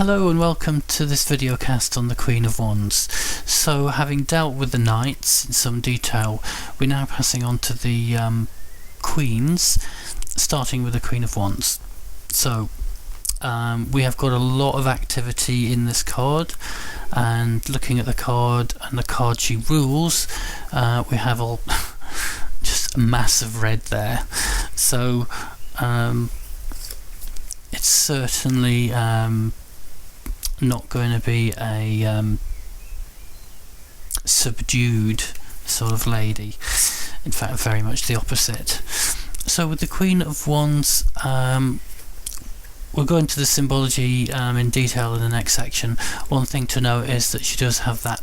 Hello and welcome to this video cast on the Queen of Wands. So, having dealt with the Knights in some detail, we're now passing on to the Queens, starting with the Queen of Wands. So, we have got a lot of activity in this card, and looking at the card and the card she rules, we have all just a massive red there. So, it's certainly not going to be a subdued sort of lady. In fact, very much the opposite. So with the Queen of Wands, we'll go into the symbology in detail in the next section. One thing to note is that she does have that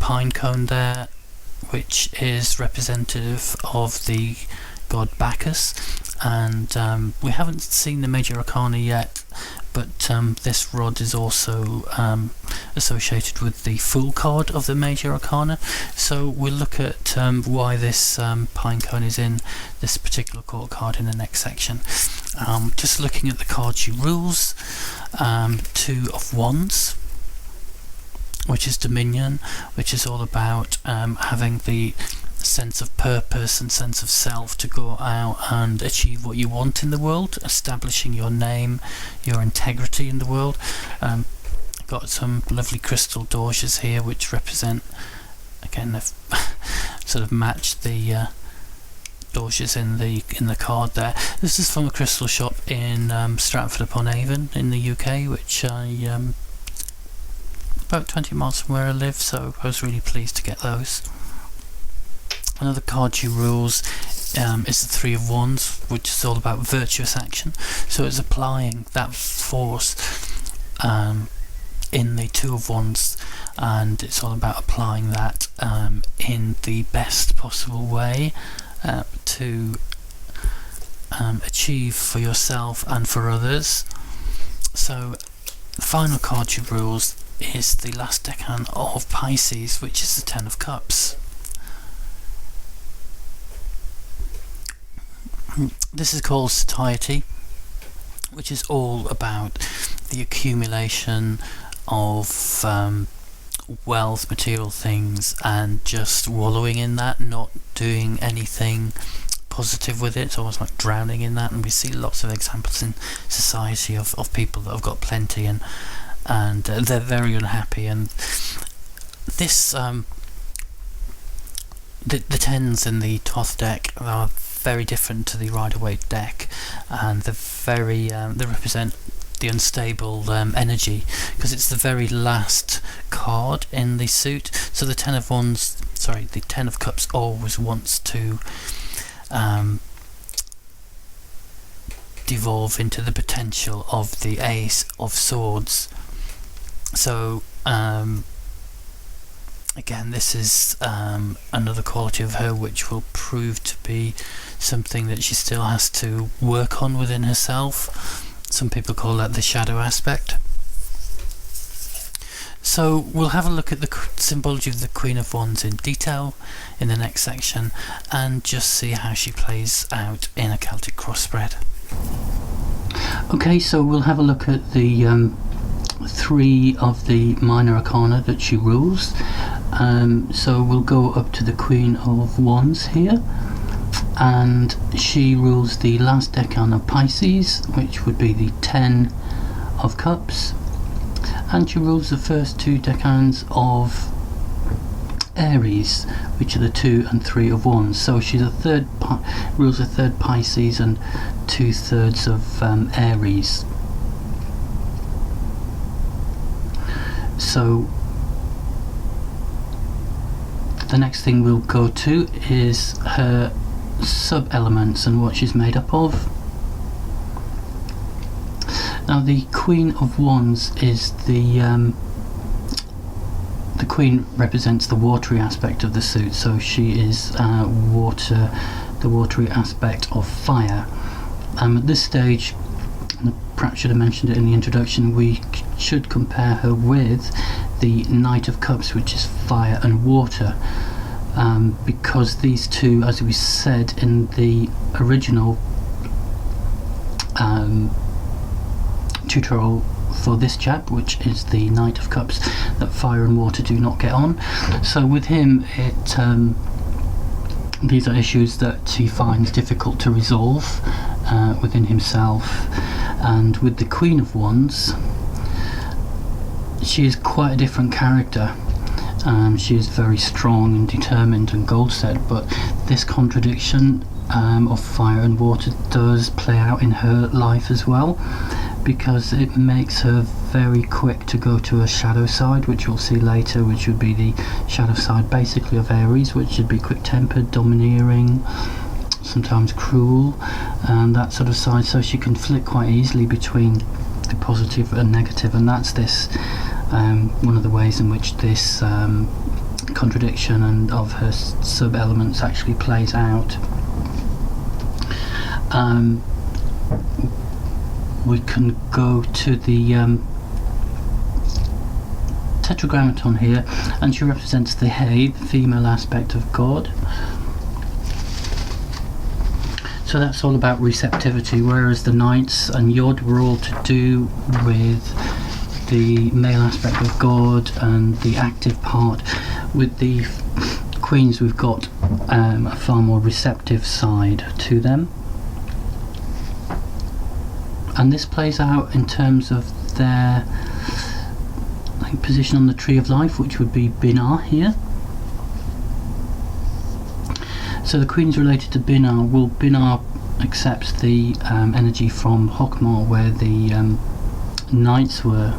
pine cone there, which is representative of the god Bacchus, and we haven't seen the major arcana yet, but this rod is also associated with the Fool card of the major arcana, so we'll look at why this pine cone is in this particular court card in the next section. Just looking at the card she rules, Two of Wands, which is Dominion, which is all about having the sense of purpose and sense of self to go out and achieve what you want in the world, establishing your name, your integrity in the world. Got some lovely crystal doges here which represent, again, they've sort of matched the doges in the card there. This is from a crystal shop in Stratford-upon-Avon in the UK, which I about 20 miles from where I live, so I was really pleased to get those. Another card she rules is the Three of Wands, which is all about virtuous action. So it's applying that force in the Two of Wands, and it's all about applying that in the best possible way to achieve for yourself and for others. So the final card she rules is the last decan of Pisces, which is the Ten of Cups. This is called satiety, which is all about the accumulation of wealth, material things, and just wallowing in that, not doing anything positive with it. It's almost like drowning in that, and we see lots of examples in society of people that have got plenty and they're very unhappy. And this the tens in the Thoth deck are very different to the Rider-Waite deck, and they represent the unstable energy, because it's the very last card in the suit. So the Ten of Cups always wants to devolve into the potential of the Ace of Swords. So again, this is another quality of her which will prove to be something that she still has to work on within herself. Some people call that the shadow aspect. So we'll have a look at the symbology of the Queen of Wands in detail in the next section, and just see how she plays out in a Celtic cross-spread. Okay, so we'll have a look at the three of the minor arcana that she rules. So we'll go up to the Queen of Wands here, and she rules the last decan of Pisces, which would be the Ten of Cups, and she rules the first two decans of Aries, which are the 2 and 3 of Wands. So she's rules a third Pisces and 2/3 of Aries. So the next thing we'll go to is her sub-elements and what she's made up of. Now the Queen of Wands is the Queen represents the watery aspect of the suit, so she is water, the watery aspect of fire. At this stage, and perhaps should have mentioned it in the introduction, we should compare her with the Knight of Cups, which is fire and water, because these two, as we said in the original tutorial for this chap, which is the Knight of Cups, that fire and water do not get on. So with him, these are issues that he finds difficult to resolve within himself. And with the Queen of Wands, she is quite a different character. She is very strong and determined and goal set, but this contradiction of fire and water does play out in her life as well, because it makes her very quick to go to a shadow side, which we'll see later, which would be the shadow side basically of Aries, which should be quick-tempered, domineering, sometimes cruel, and that sort of side. So she can flick quite easily between the positive and negative, and that's this one of the ways in which this contradiction and of her sub-elements actually plays out. We can go to the Tetragrammaton here, and she represents the He, the female aspect of God. So that's all about receptivity, whereas the Knights and Yod were all to do with the male aspect of God and the active part. With the Queens, we've got a far more receptive side to them. And this plays out in terms of their position on the Tree of Life, which would be B.O.T.A here. So the Queen's related to B.O.T.A. Well, B.O.T.A accepts the energy from Hokmar, where the Knights were.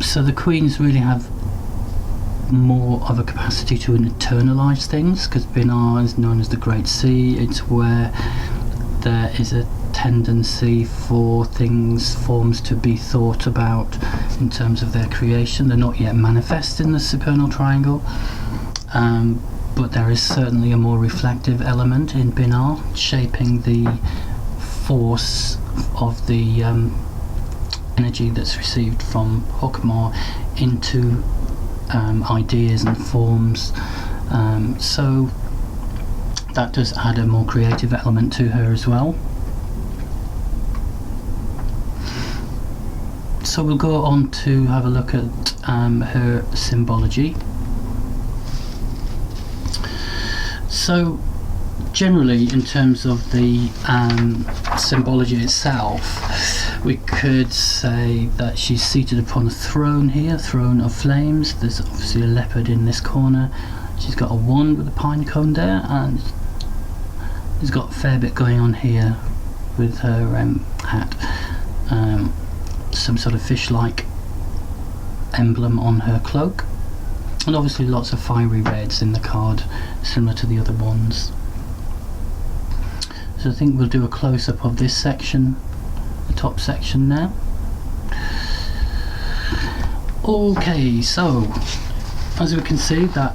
So the Queens really have more of a capacity to internalise things, because B.O.T.A is known as the Great Sea. It's where there is a tendency for forms to be thought about in terms of their creation. They're not yet manifest in the supernal triangle, but there is certainly a more reflective element in B.O.T.A, shaping the force of the energy that's received from Hokmar into ideas and forms. So that does add a more creative element to her as well. So we'll go on to have a look at her symbology. So generally, in terms of the symbology itself, we could say that she's seated upon a throne here, throne of flames. There's obviously a leopard in this corner. She's got a wand with a pine cone there, and there's got a fair bit going on here with her hat. Some sort of fish-like emblem on her cloak, and obviously lots of fiery reds in the card, similar to the other ones. So I think we'll do a close-up of this section, the top section now. Okay, so as we can see, that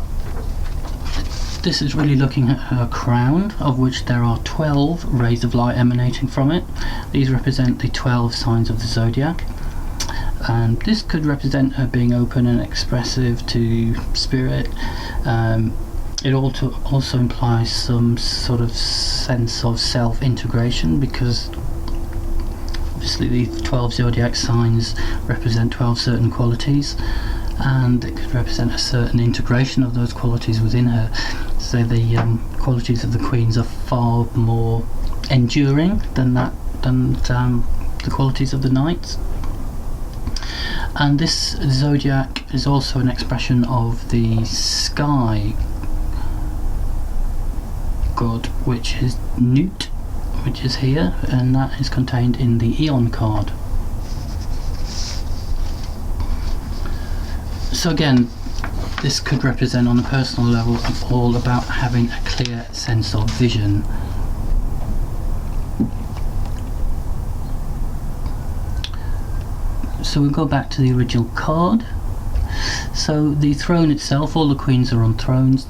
this is really looking at her crown, of which there are 12 rays of light emanating from it. These represent the 12 signs of the zodiac, and this could represent her being open and expressive to spirit. It also implies some sort of sense of self-integration, because obviously the 12 zodiac signs represent 12 certain qualities, and it could represent a certain integration of those qualities within her. So the qualities of the Queens are far more enduring than the qualities of the Knights. And this zodiac is also an expression of the sky god, which is Newt, which is here, and that is contained in the Eon card. So again, this could represent on a personal level all about having a clear sense of vision. So we'll go back to the original card. So the throne itself, all the queens are on thrones,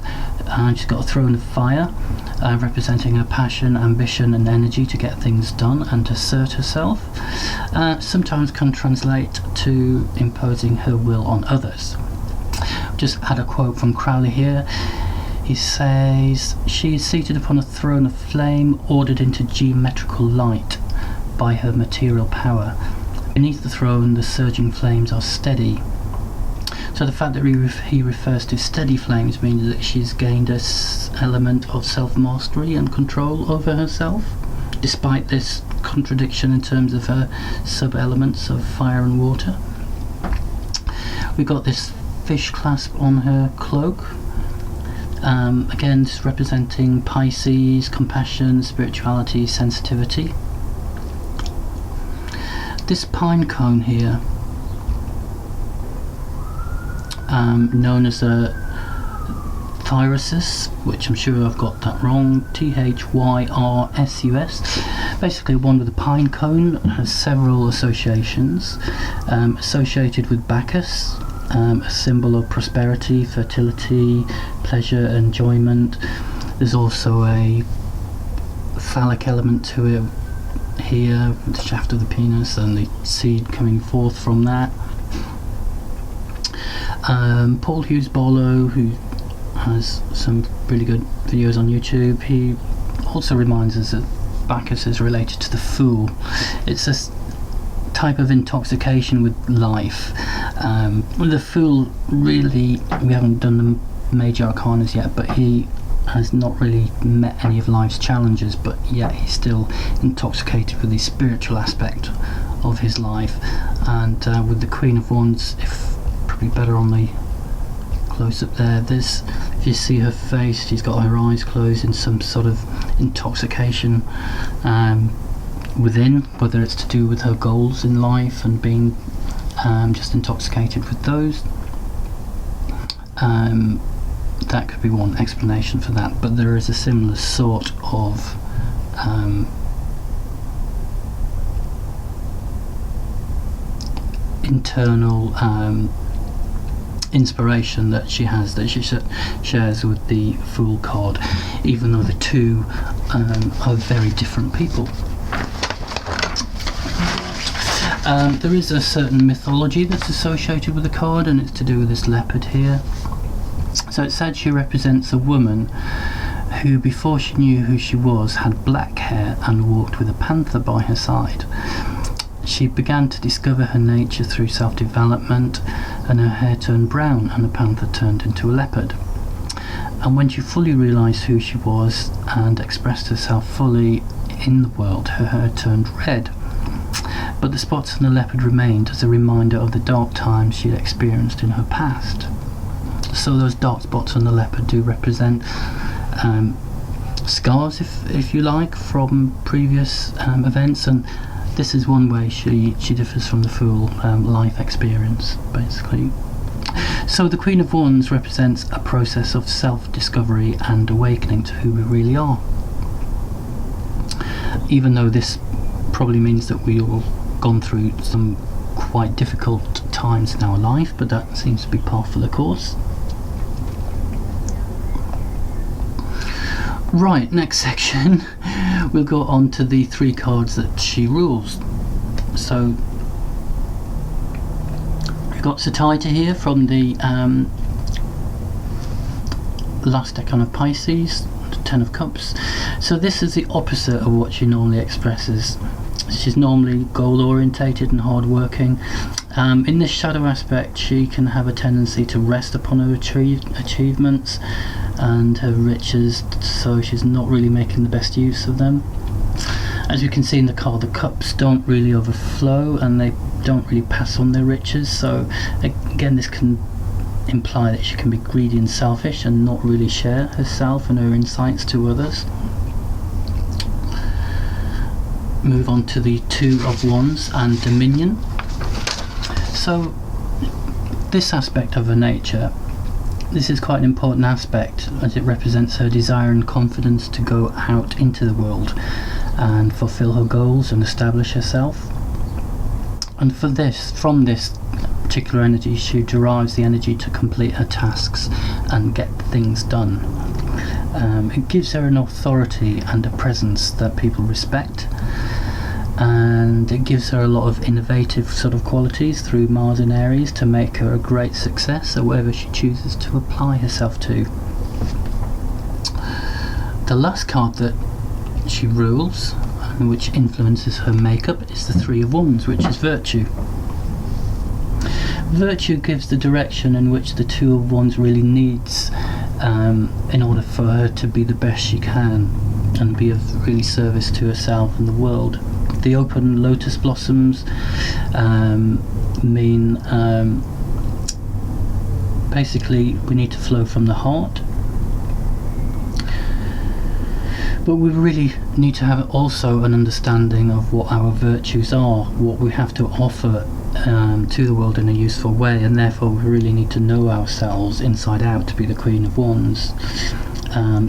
and she's got a throne of fire, representing her passion, ambition and energy to get things done and to assert herself. Sometimes can translate to imposing her will on others. Just add a quote from Crowley here. He says, "She is seated upon a throne of flame, ordered into geometrical light. by her material power. Beneath the throne, the surging flames are steady. So the fact that he refers to steady flames means that she's gained an element of self-mastery and control over herself, despite this contradiction in terms of her sub-elements of fire and water. We've got this fish clasp on her cloak. Again, this representing Pisces, compassion, spirituality, sensitivity. This pine cone here, known as a Thyrusus, which I'm sure I've got that wrong, Thyrusus. Basically, one with a pine cone has several associations. Associated with Bacchus, a symbol of prosperity, fertility, pleasure, enjoyment. There's also a phallic element to it here, the shaft of the penis and the seed coming forth from that. Paul Hughes Barlow, who has some really good videos on YouTube, he also reminds us that Bacchus is related to the Fool. It's a type of intoxication with life. The Fool, really, we haven't done the major arcanas yet, but he has not really met any of life's challenges, but yet he's still intoxicated with the spiritual aspect of his life. And with the Queen of Wands, probably better on the close-up there, if you see her face, she's got her eyes closed in some sort of intoxication within, whether it's to do with her goals in life and being just intoxicated with those. That could be one explanation for that, but there is a similar sort of internal inspiration that she has, that she shares with the Fool card, even though the two are very different people. There is a certain mythology that's associated with the card, and it's to do with this leopard here. So it said she represents a woman who, before she knew who she was, had black hair and walked with a panther by her side. She began to discover her nature through self-development, and her hair turned brown and the panther turned into a leopard. And when she fully realised who she was and expressed herself fully in the world, her hair turned red. But the spots on the leopard remained as a reminder of the dark times she had experienced in her past. So those dark spots on the leopard do represent scars, if you like, from previous events, and this is one way she differs from the Fool, life experience, basically. So the Queen of Wands represents a process of self-discovery and awakening to who we really are. Even though this probably means that we all gone through some quite difficult times in our life, but that seems to be par for the course. Right, next section we'll go on to the 3 cards that she rules. So we've got Satyta here from the last deck on of Pisces, the 10 of Cups. So this is the opposite of what she normally expresses. She's normally goal orientated and hard working. In this shadow aspect, she can have a tendency to rest upon her achievements and her riches, so she's not really making the best use of them. As you can see in the card, the cups don't really overflow and they don't really pass on their riches, so again this can imply that she can be greedy and selfish and not really share herself and her insights to others. Move on to the 2 of Wands and Dominion. So this aspect of her nature, this is quite an important aspect, as it represents her desire and confidence to go out into the world and fulfill her goals and establish herself. And from this particular energy, she derives the energy to complete her tasks and get things done. It gives her an authority and a presence that people respect, and it gives her a lot of innovative sort of qualities through Mars in Aries to make her a great success at whatever she chooses to apply herself to. The last card that she rules, and which influences her makeup, is the Three of Wands, which is virtue. Virtue gives the direction in which the Two of Wands really needs in order for her to be the best she can and be of really service to herself and the world. The open lotus blossoms mean basically we need to flow from the heart, but we really need to have also an understanding of what our virtues are, what we have to offer to the world in a useful way, and therefore we really need to know ourselves inside out to be the Queen of Wands.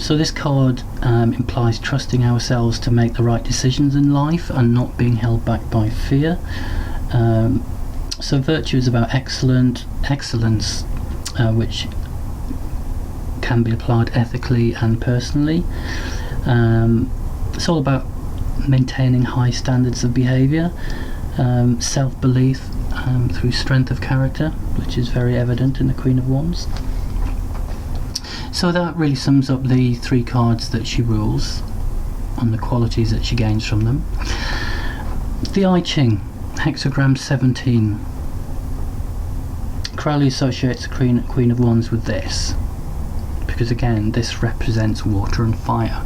So this card implies trusting ourselves to make the right decisions in life and not being held back by fear. So virtue is about excellence, which can be applied ethically and personally. It's all about maintaining high standards of behaviour, self-belief through strength of character, which is very evident in the Queen of Wands. So that really sums up the three cards that she rules and the qualities that she gains from them. The I Ching, Hexagram 17. Crowley associates the Queen of Wands with this, because again, this represents water and fire.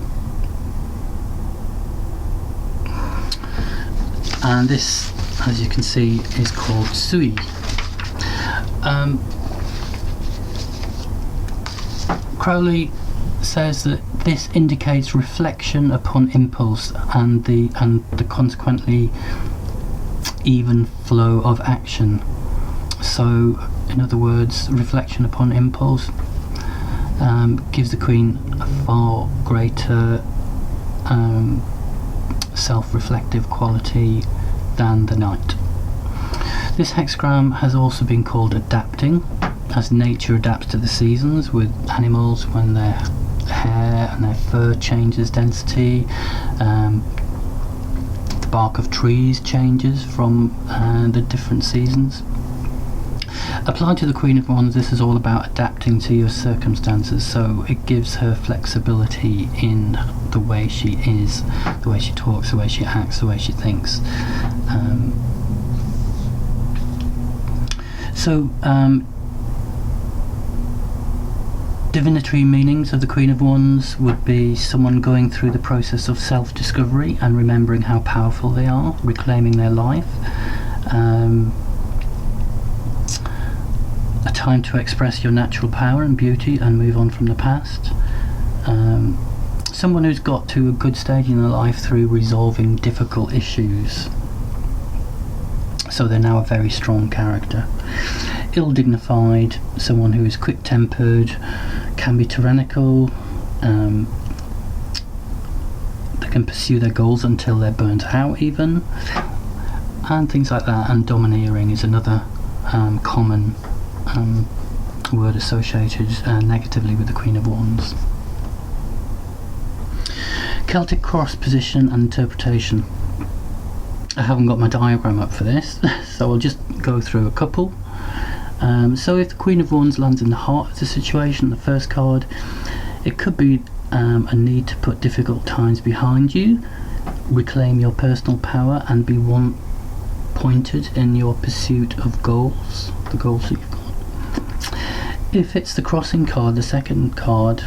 And this, as you can see, is called Sui. Crowley says that this indicates reflection upon impulse and the consequently even flow of action. So, in other words, reflection upon impulse gives the Queen a far greater self-reflective quality than the Knight. This hexagram has also been called adapting, as nature adapts to the seasons with animals when their hair and their fur changes density, the bark of trees changes from the different seasons. Applied to the Queen of Wands, this is all about adapting to your circumstances, so it gives her flexibility in the way she is, the way she talks, the way she acts, the way she thinks. Divinatory meanings of the Queen of Wands would be someone going through the process of self-discovery and remembering how powerful they are, reclaiming their life. A time to express your natural power and beauty and move on from the past. Someone who's got to a good stage in their life through resolving difficult issues. So they're now a very strong character. Ill-dignified, someone who is quick-tempered, can be tyrannical, they can pursue their goals until they're burnt out even, and things like that. And domineering is another common word associated negatively with the Queen of Wands. Celtic cross position and interpretation. I haven't got my diagram up for this, so I'll just go through a couple. So if the Queen of Wands lands in the heart of the situation, the first card, it could be a need to put difficult times behind you, reclaim your personal power and be one-pointed in your pursuit of goals, the goals that you've got. If it's the crossing card, the second card,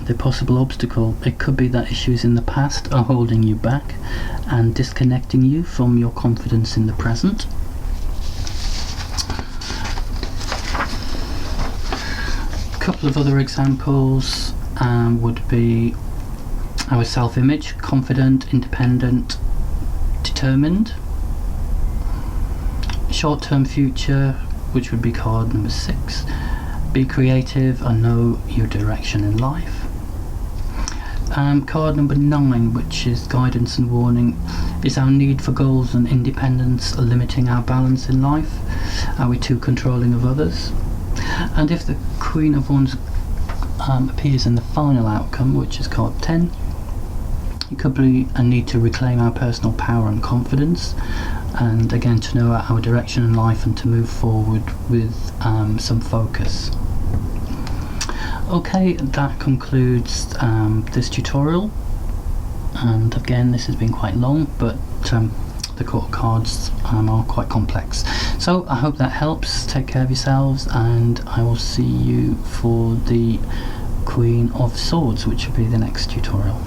the possible obstacle, it could be that issues in the past are holding you back and disconnecting you from your confidence in the present. A couple of other examples would be our self-image, confident, independent, determined. Short-term future, which would be card number 6. Be creative and know your direction in life. Card number 9, which is guidance and warning, is our need for goals and independence limiting our balance in life? Are we too controlling of others? And if the Queen of Wands appears in the final outcome, which is card 10, it could be a need to reclaim our personal power and confidence, and again to know our direction in life and to move forward with some focus. Okay, that concludes this tutorial. And again, this has been quite long, but the court of cards are quite complex. So I hope that helps. Take care of yourselves, and I will see you for the Queen of Swords, which will be the next tutorial.